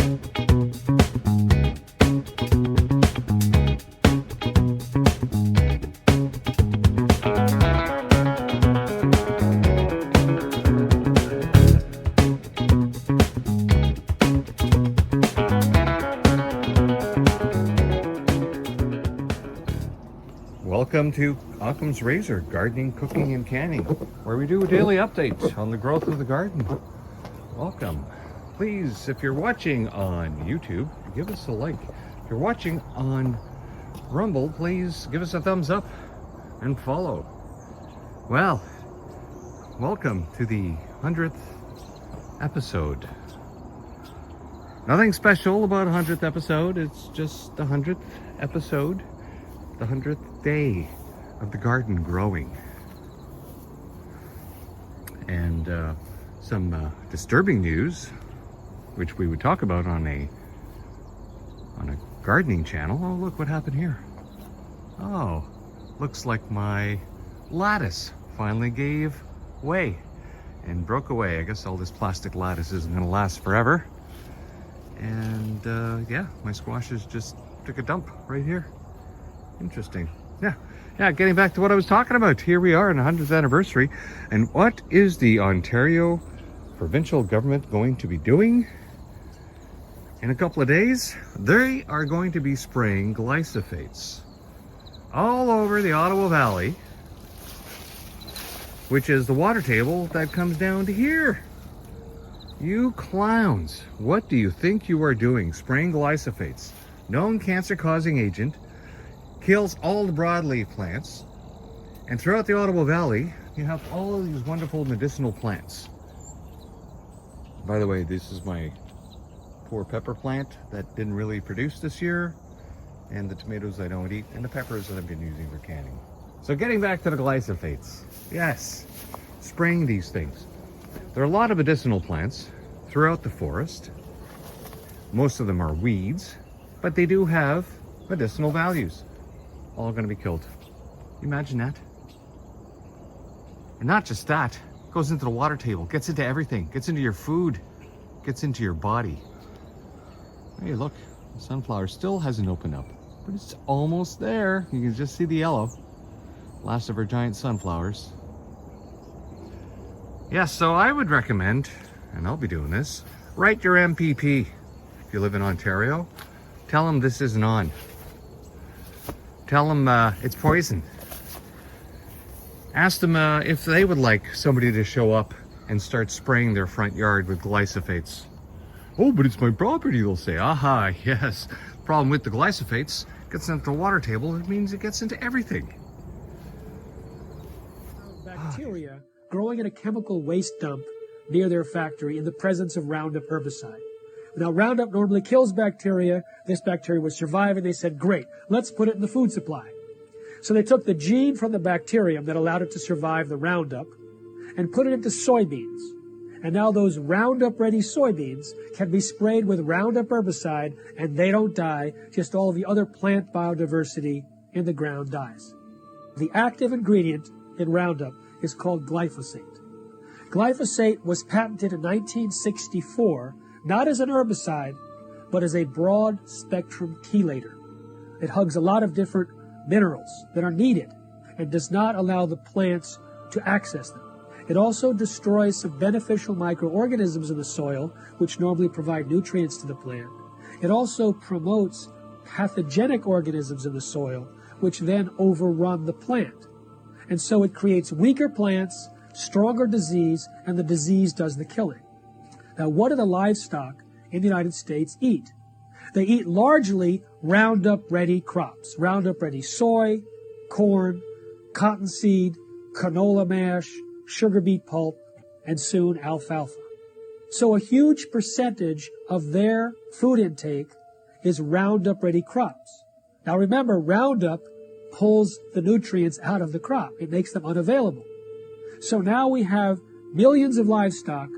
Welcome to Occam's Razor, Gardening, Cooking, and Canning, where we do a daily update on the growth of the garden. Welcome. Please, if you're watching on YouTube, give us a like. If you're watching on Rumble, please give us a thumbs up and follow. Well, welcome to the 100th episode. Nothing special about 100th episode, it's just the 100th episode. The 100th day of the garden growing. And some disturbing news, which we would talk about on a gardening channel. Oh, look what happened here. Oh, looks like my lattice finally gave way and broke away. I guess all this plastic lattice isn't going to last forever. And yeah, my squashes just took a dump right here. Interesting. Yeah, getting back to what I was talking about. Here we are on the 100th anniversary. And what is the Ontario provincial government going to be doing? In a couple of days, they are going to be spraying glyphosates all over the Ottawa Valley, which is the water table that comes down to here. You clowns, what do you think you are doing? Spraying glyphosates, known cancer-causing agent, kills all the broadleaf plants, and throughout the Ottawa Valley you have all of these wonderful medicinal plants. By the way, this is my poor pepper plant that didn't really produce this year, and the tomatoes I don't eat, and the peppers that I've been using for canning. So getting back to the glyphosates, yes, spraying these things. There are a lot of medicinal plants throughout the forest. Most of them are weeds, but they do have medicinal values. All going to be killed. Imagine that. And not just that, goes into the water table, gets into everything, gets into your food, gets into your body. Hey, look, the sunflower still hasn't opened up, but it's almost there. You can just see the yellow. Last of our giant sunflowers. Yeah, so I would recommend, and I'll be doing this, write your MPP. If you live in Ontario, tell them this isn't on. Tell them it's poison. Ask them if they would like somebody to show up and start spraying their front yard with glyphosates. Oh, but it's my property, they'll say. Aha, yes. Problem with the glyphosates, gets into the water table, it means it gets into everything. Bacteria growing in a chemical waste dump near their factory in the presence of Roundup herbicide. Now, Roundup normally kills bacteria. This bacteria would survive, and they said, great, let's put it in the food supply. So they took the gene from the bacterium that allowed it to survive the Roundup and put it into soybeans. And now those Roundup-ready soybeans can be sprayed with Roundup herbicide, and they don't die, just all the other plant biodiversity in the ground dies. The active ingredient in Roundup is called glyphosate. Glyphosate was patented in 1964, not as an herbicide, but as a broad-spectrum chelator. It hugs a lot of different minerals that are needed and does not allow the plants to access them. It also destroys some beneficial microorganisms in the soil, which normally provide nutrients to the plant. It also promotes pathogenic organisms in the soil, which then overrun the plant. And so it creates weaker plants, stronger disease, and the disease does the killing. Now, what do the livestock in the United States eat? They eat largely Roundup-ready crops. Roundup-ready soy, corn, cottonseed, canola mash, sugar beet pulp, and soon alfalfa. So a huge percentage of their food intake is Roundup-ready crops. Now remember, Roundup pulls the nutrients out of the crop. It makes them unavailable. So now we have millions of livestock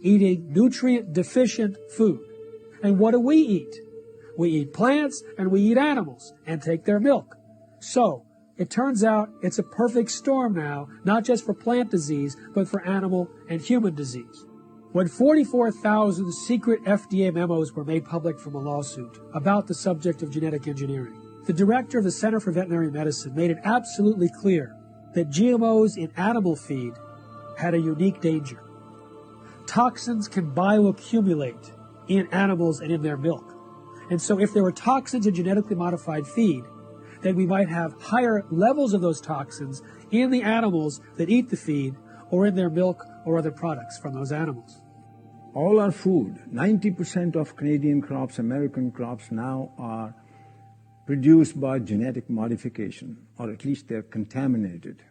eating nutrient-deficient food. And what do we eat? We eat plants and we eat animals and take their milk. So it turns out it's a perfect storm now, not just for plant disease, but for animal and human disease. When 44,000 secret FDA memos were made public from a lawsuit about the subject of genetic engineering, the director of the Center for Veterinary Medicine made it absolutely clear that GMOs in animal feed had a unique danger. Toxins can bioaccumulate in animals and in their milk. And so if there were toxins in genetically modified feed, then we might have higher levels of those toxins in the animals that eat the feed or in their milk or other products from those animals. All our food, 90% of Canadian crops, American crops now are produced by genetic modification, or at least they're contaminated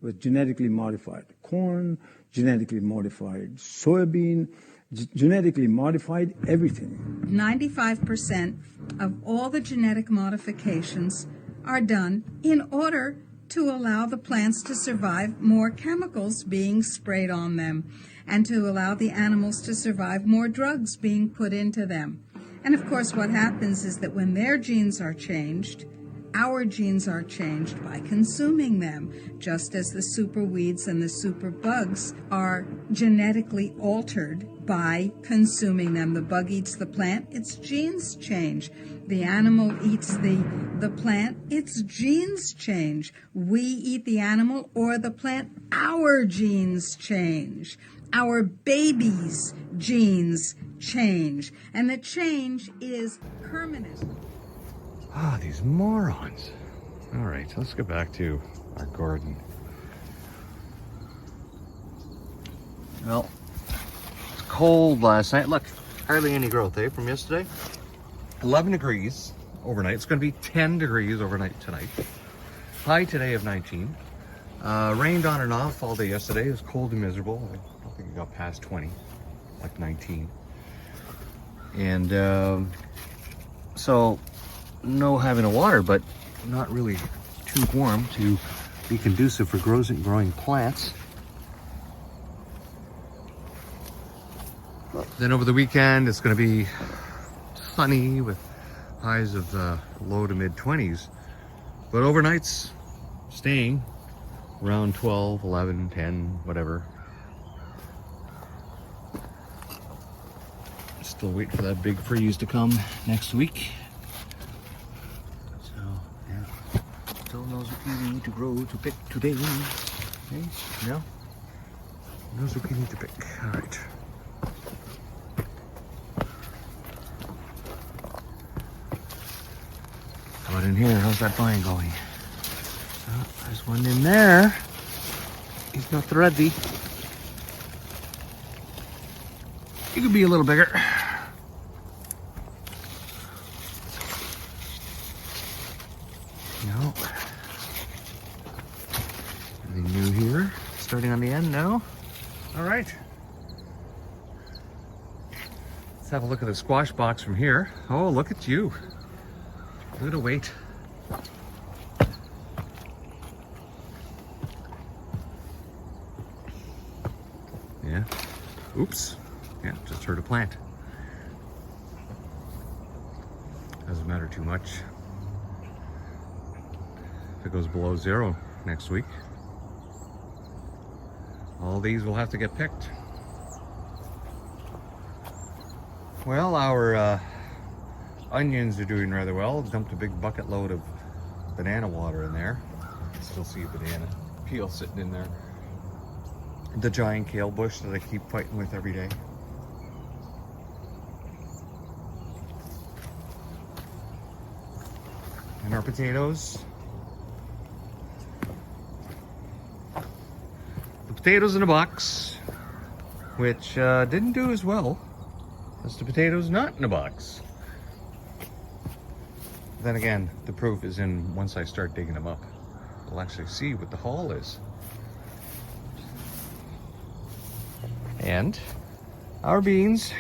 with genetically modified corn, genetically modified soybean, genetically modified everything. 95% of all the genetic modifications are done in order to allow the plants to survive more chemicals being sprayed on them and to allow the animals to survive more drugs being put into them. And of course what happens is that when their genes are changed, our genes are changed by consuming them, just as the super weeds and the super bugs are genetically altered by consuming them. The bug eats the plant, its genes change. The animal eats the plant, its genes change. We eat the animal or the plant, our genes change. Our babies' genes change. And the change is permanent. Ah, these morons. All right, let's get back to our garden. Well, it's cold last night. Look, hardly any growth, eh, from yesterday? 11 degrees overnight. It's going to be 10 degrees overnight tonight. High today of 19. Rained on and off all day yesterday. It was cold and miserable. I don't think it got past 20, like 19. And so no having a water, but not really too warm to be conducive for growing plants. Then over the weekend, it's going to be sunny with highs of low to mid 20s, but overnights staying around 12, 11, 10, whatever. Still waiting for that big freeze to come next week. So, yeah. Still no zucchini to grow to pick today. Okay, no? No zucchini to pick. All right. How about in here? How's that vine going? Oh, there's one in there. He's not ready. He could be a little bigger. No. Anything new here? Starting on the end now? All right. Let's have a look at the squash box from here. Oh, look at you. Look at the weight. Yeah. Oops. Yeah, just heard a plant. Doesn't matter too much. If it goes below 0 next week, all these will have to get picked. Well, our onions are doing rather well. Dumped a big bucket load of banana water in there. Still see a banana peel sitting in there. The giant kale bush that I keep fighting with every day. And our potatoes. The potatoes in a box, which didn't do as well as the potatoes not in a box. Then again, the proof is in once I start digging them up. We'll actually see what the haul is. And our beans.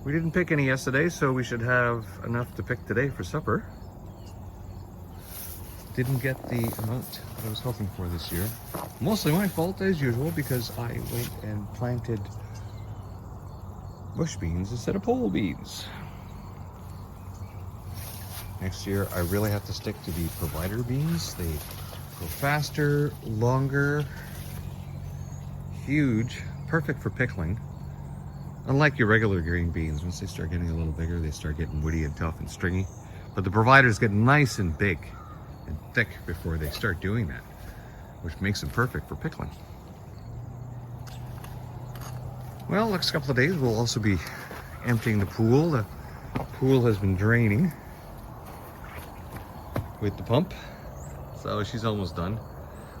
We didn't pick any yesterday, so we should have enough to pick today for supper. Didn't get the amount that I was hoping for this year. Mostly my fault as usual, because I went and planted bush beans instead of pole beans. Next year, I really have to stick to the provider beans. They grow faster, longer, huge, perfect for pickling. Unlike your regular green beans, once they start getting a little bigger, they start getting woody and tough and stringy. But the providers get nice and big and thick before they start doing that, which makes them perfect for pickling. Well, next couple of days we'll also be emptying the pool. The pool has been draining with the pump, so she's almost done.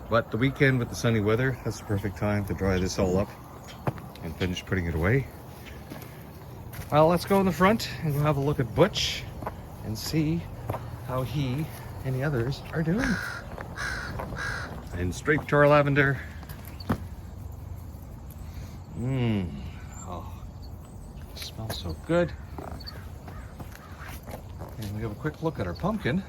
But the weekend with the sunny weather, that's the perfect time to dry this all up and finish putting it away. Well, let's go in the front and go have a look at Butch and see how he and the others are doing. And straight to our lavender. Oh, it smells so good. And we have a quick look at our pumpkin.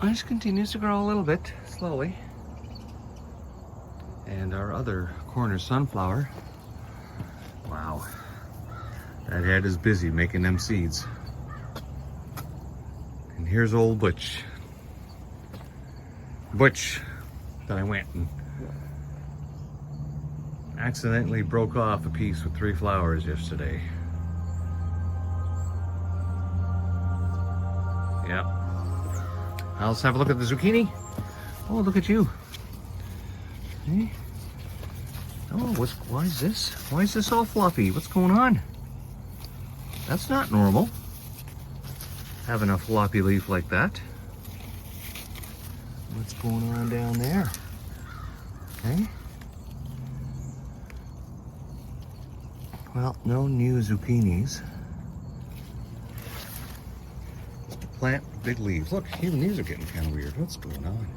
It just continues to grow a little bit slowly. And our other corner sunflower. Wow, that head is busy making them seeds. And here's old Butch. Butch that I went and accidentally broke off a piece with 3 flowers yesterday. Yep. Now let's have a look at the zucchini. Oh, look at you. Hey. Oh, why is this? Why is this all fluffy? What's going on? That's not normal. Having a floppy leaf like that. What's going on down there? Okay. Well, no new zucchinis. Just a plant with big leaves. Look, even these are getting kind of weird. What's going on?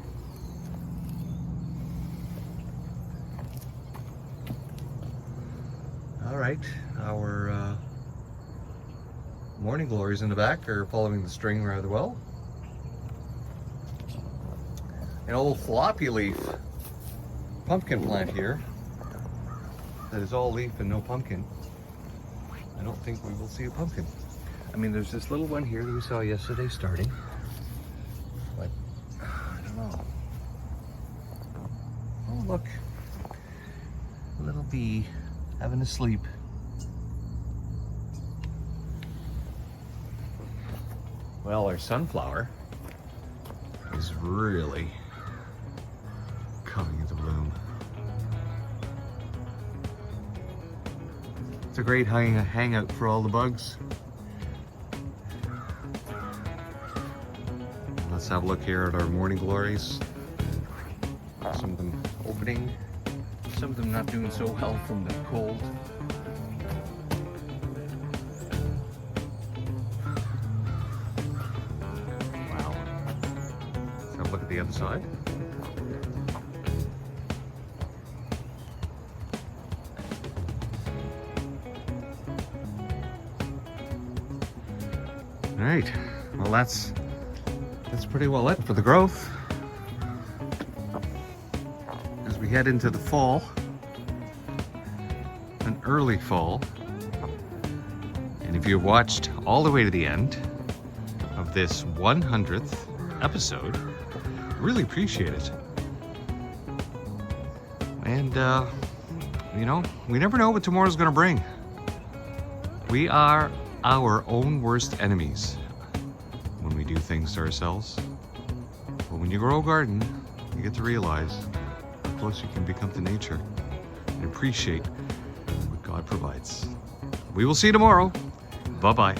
All right, our morning glories in the back are following the string rather well. An old floppy leaf pumpkin plant here that is all leaf and no pumpkin. I don't think we will see a pumpkin. I mean, there's this little one here that we saw yesterday starting, but I don't know. Oh, look, a little bee having a sleep. Well, our sunflower is really coming into bloom. It's a great hangout for all the bugs. Let's have a look here at our morning glories. Some of them opening, some of them not doing so well from the cold. Wow. Let's have a look at the other side. All right, well that's pretty well it for the growth. As we head into the fall, an early fall, and if you watched all the way to the end of this 100th episode, I really appreciate it. And you know, we never know what tomorrow's gonna bring. We are our own worst enemies when we do things to ourselves. But when you grow a garden, you get to realize how close you can become to nature and appreciate what God provides. We will see you tomorrow. Bye-bye.